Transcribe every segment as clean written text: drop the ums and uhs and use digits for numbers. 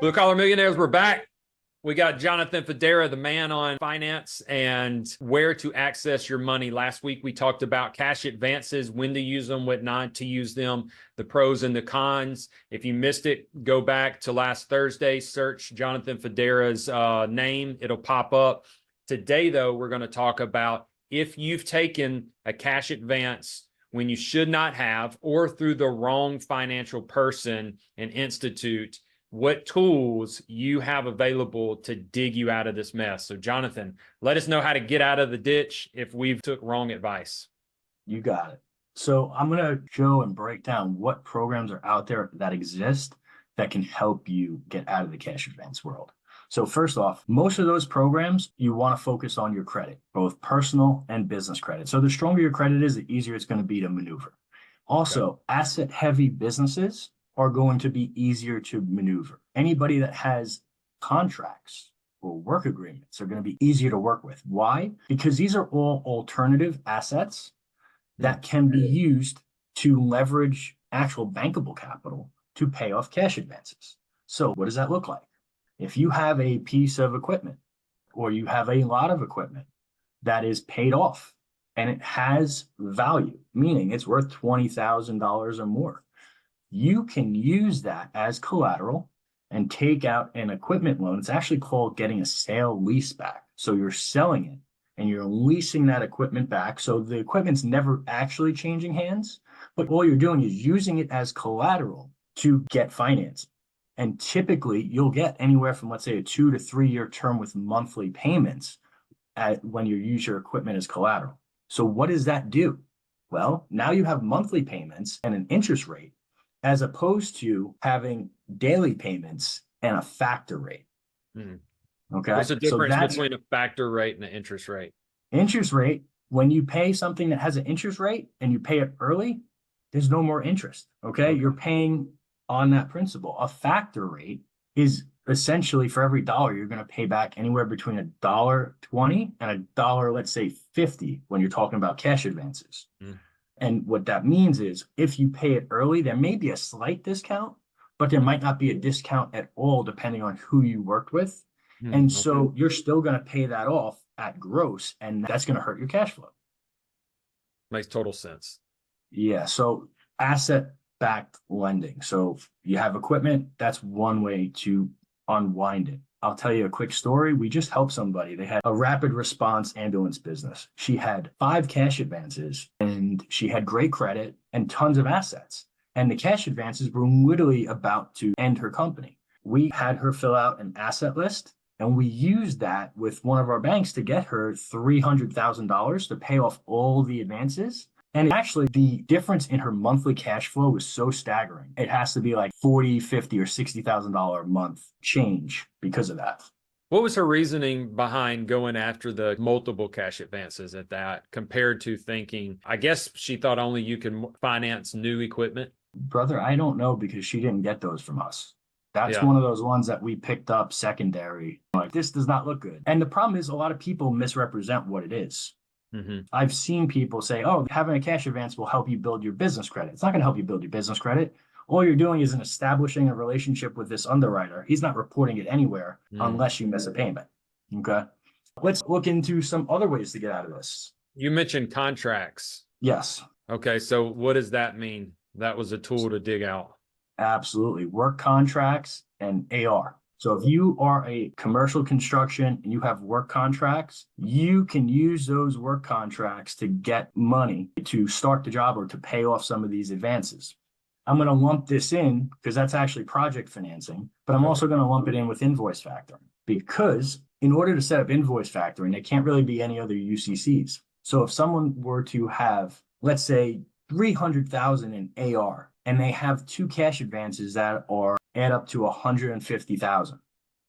Blue Collar Millionaires, we're back. We got Jonathan Fodera, the man on finance and where to access your money. Last week, we talked about cash advances, when to use them, what not to use them, the pros and the cons. If you missed it, go back to last Thursday, search Jonathan Fodera's name. It'll pop up. Today, though, we're going to talk about if you've taken a cash advance when you should not have, or through the wrong financial person and institute, what tools you have available to dig you out of this mess. So Jonathan, let us know how to get out of the ditch if we've took wrong advice. You got it. So I'm going to show and break down what programs are out there that exist that can help you get out of the cash advance world. So first off, most of those programs, you want to focus on your credit, both personal and business credit. So the stronger your credit is, the easier it's going to be to maneuver. Also, asset heavy businesses are going to be easier to maneuver. Anybody that has contracts or work agreements are going to be easier to work with. Why? Because these are all alternative assets that can be used to leverage actual bankable capital to pay off cash advances. So what does that look like? If you have a piece of equipment or you have a lot of equipment that is paid off and it has value, meaning it's worth $20,000 or more, you can use that as collateral and take out an equipment loan. It's actually called getting a sale lease back. So you're selling it and you're leasing that equipment back. So the equipment's never actually changing hands, but all you're doing is using it as collateral to get financing. And typically you'll get anywhere from, let's say, a 2 to 3 year term with monthly payments when you use your equipment as collateral. So what does that do? Well, now you have monthly payments and an interest rate, as opposed to having daily payments and a factor rate. Okay. What's the difference between a factor rate and an interest rate? Interest rate, when you pay something that has an interest rate and you pay it early, there's no more interest. Okay. You're paying on that principal. A factor rate is essentially for every dollar, you're going to pay back anywhere between $1.20 and $1, let's say 50 when you're talking about cash advances. And what that means is if you pay it early, there may be a slight discount, but there might not be a discount at all, depending on who you worked with. And so you're still going to pay that off at gross, and that's going to hurt your cash flow. Makes total sense. Yeah. So asset-backed lending. So you have equipment, that's one way to unwind it. I'll tell you a quick story. We just helped somebody. They had a rapid response ambulance business. She had 5 cash advances and she had great credit and tons of assets. And the cash advances were literally about to end her company. We had her fill out an asset list and we used that with one of our banks to get her $300,000 to pay off all the advances. And actually, the difference in her monthly cash flow was so staggering. It has to be like $40,000, $50,000, or $60,000 a month change because of that. What was her reasoning behind going after the multiple cash advances at that, compared to thinking, I guess she thought only you can finance new equipment? Brother, I don't know, because she didn't get those from us. That's one of those ones that we picked up secondary. Like, this does not look good. And the problem is a lot of people misrepresent what it is. I've seen people say, oh, having a cash advance will help you build your business credit. It's not going to help you build your business credit. All you're doing is establishing a relationship with this underwriter. He's not reporting it anywhere unless you miss a payment. Okay. Let's look into some other ways to get out of this. You mentioned contracts. Yes. Okay. So what does that mean? That was a tool to dig out. Absolutely. Work contracts and AR. So if you are a commercial construction and you have work contracts, you can use those work contracts to get money to start the job or to pay off some of these advances. I'm going to lump this in because that's actually project financing, but I'm also going to lump it in with invoice factoring, because in order to set up invoice factoring, there can't really be any other UCCs. So if someone were to have, let's say, $300,000 in AR, and they have 2 cash advances that add up to $150,000.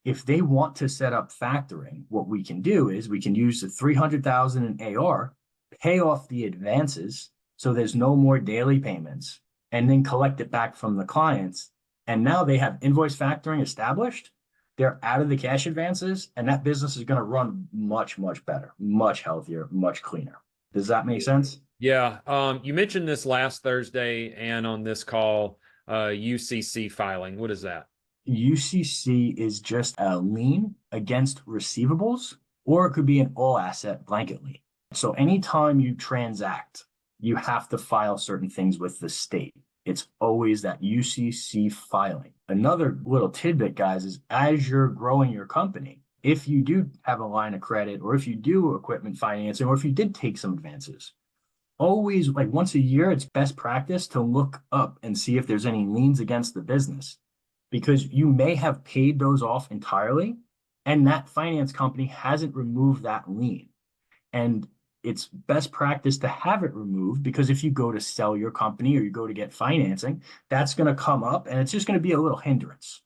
If they want to set up factoring, what we can do is we can use the $300,000 in AR, pay off the advances, so there's no more daily payments, and then collect it back from the clients. And now they have invoice factoring established. They're out of the cash advances, and that business is going to run much, much better, much healthier, much cleaner. Does that make sense? Yeah. You mentioned this last Thursday and on this call, UCC filing. What is that? UCC is just a lien against receivables, or it could be an all asset blanket lien. So anytime you transact, you have to file certain things with the state. It's always that UCC filing. Another little tidbit, guys, is as you're growing your company, if you do have a line of credit, or if you do equipment financing, or if you did take some advances, always, like, once a year, it's best practice to look up and see if there's any liens against the business, because you may have paid those off entirely and that finance company hasn't removed that lien. And it's best practice to have it removed, because if you go to sell your company or you go to get financing, that's going to come up and it's just going to be a little hindrance.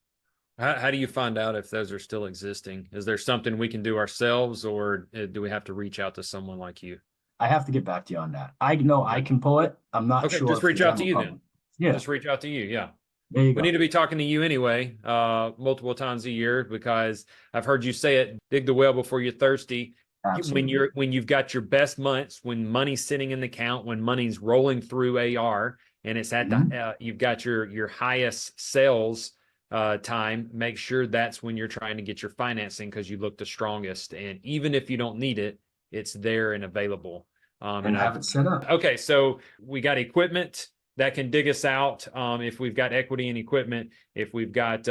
How do you find out if those are still existing? Is there something we can do ourselves, or do we have to reach out to someone like you? I have to get back to you on that. I know I can pull it. I'm not Okay, sure. just if the reach out to general you public- then. Yeah, Just reach out to you. Yeah. there you We go. need to be talking to you anyway, multiple times a year, because I've heard you say it, dig the well before you're thirsty. Absolutely. When you've got your best months, when money's sitting in the account, when money's rolling through AR, and it's at the you've got your highest sales time, make sure that's when you're trying to get your financing, because you look the strongest. And even if you don't need it, it's there and available. And have it set up. Okay, so we got equipment that can dig us out, if we've got equity in equipment. If we've got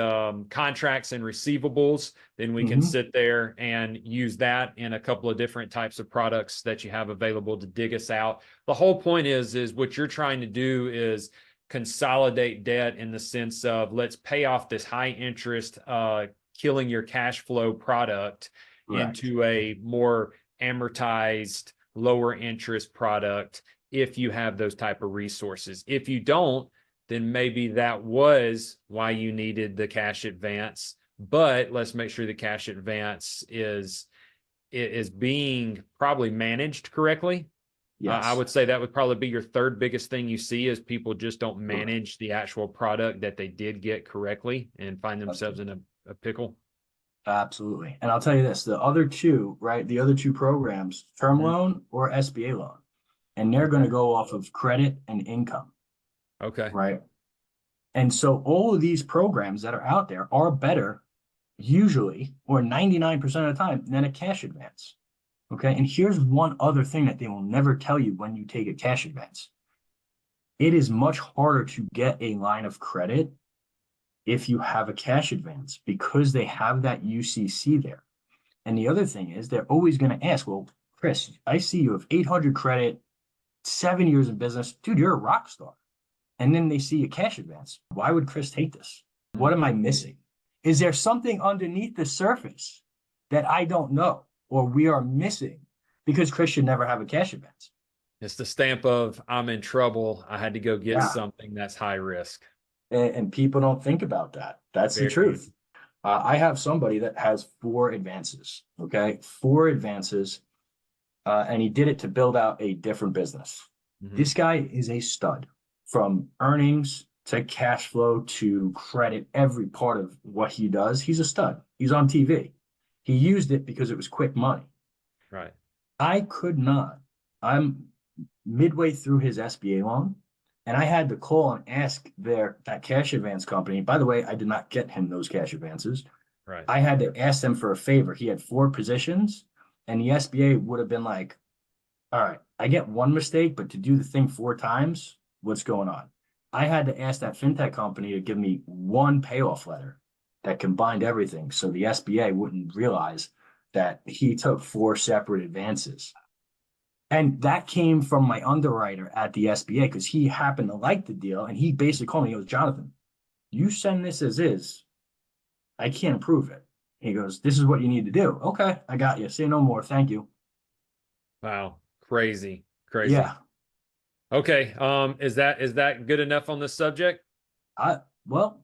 contracts and receivables, then we can sit there and use that in a couple of different types of products that you have available to dig us out. The whole point is what you're trying to do is consolidate debt, in the sense of, let's pay off this high interest, killing your cash flow product into a more amortized, lower interest product, if you have those type of resources. If you don't, then maybe that was why you needed the cash advance. But let's make sure the cash advance is being probably managed correctly. Yes. I would say that would probably be your third biggest thing you see, is people just don't manage the actual product that they did get correctly, and find themselves in a pickle. Absolutely. And I'll tell you this, the other two, right? The other two programs, term loan or SBA loan, and they're going to go off of credit and income. Okay. Right. And so all of these programs that are out there are better, usually, or 99% of the time, than a cash advance. Okay. And here's one other thing that they will never tell you when you take a cash advance. It is much harder to get a line of credit if you have a cash advance, because they have that UCC there. And the other thing is, they're always going to ask, well, Chris, I see you have 800 credit, 7 years in business. Dude, you're a rock star. And then they see a cash advance. Why would Chris take this? What am I missing? Is there something underneath the surface that I don't know, or we are missing, because Chris should never have a cash advance? It's the stamp of, I'm in trouble, I had to go get something that's high risk. And people don't think about that. That's the truth. I have somebody that has 4 advances. Okay. 4 advances. And he did it to build out a different business. This guy is a stud, from earnings to cash flow to credit, every part of what he does. He's a stud. He's on TV. He used it because it was quick money. Right. I could not. I'm midway through his SBA loan, and I had to call and ask that cash advance company. By the way, I did not get him those cash advances. Right. I had to ask them for a favor. He had 4 positions, and the SBA would have been like, all right, I get one mistake, but to do the thing 4 times, what's going on? I had to ask that fintech company to give me one payoff letter that combined everything, so the SBA wouldn't realize that he took 4 separate advances. And that came from my underwriter at the SBA, because he happened to like the deal, and he basically called me. He goes, Jonathan, you send this as is. I can't approve it. He goes, this is what you need to do. Okay, I got you. Say no more. Thank you. Wow. Crazy. Crazy. Yeah. Okay. Is that good enough on this subject? Well,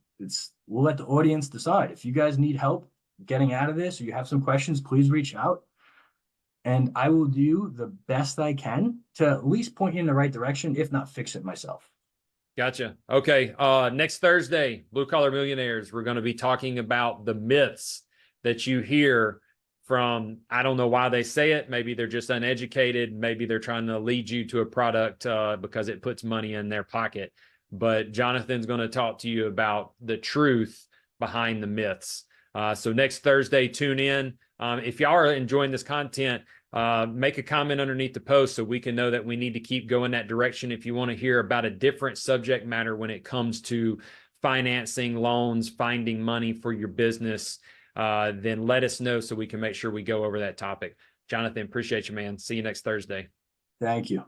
we'll let the audience decide. If you guys need help getting out of this, or you have some questions, please reach out. And I will do the best I can to at least point you in the right direction, if not fix it myself. Gotcha. Okay. Next Thursday, Blue Collar Millionaires, we're going to be talking about the myths that you hear from, I don't know why they say it. Maybe they're just uneducated. Maybe they're trying to lead you to a product because it puts money in their pocket. But Jonathan's going to talk to you about the truth behind the myths. So next Thursday, tune in. If y'all are enjoying this content, make a comment underneath the post so we can know that we need to keep going that direction. If you want to hear about a different subject matter when it comes to financing, loans, finding money for your business, then let us know so we can make sure we go over that topic. Jonathan, appreciate you, man. See you next Thursday. Thank you.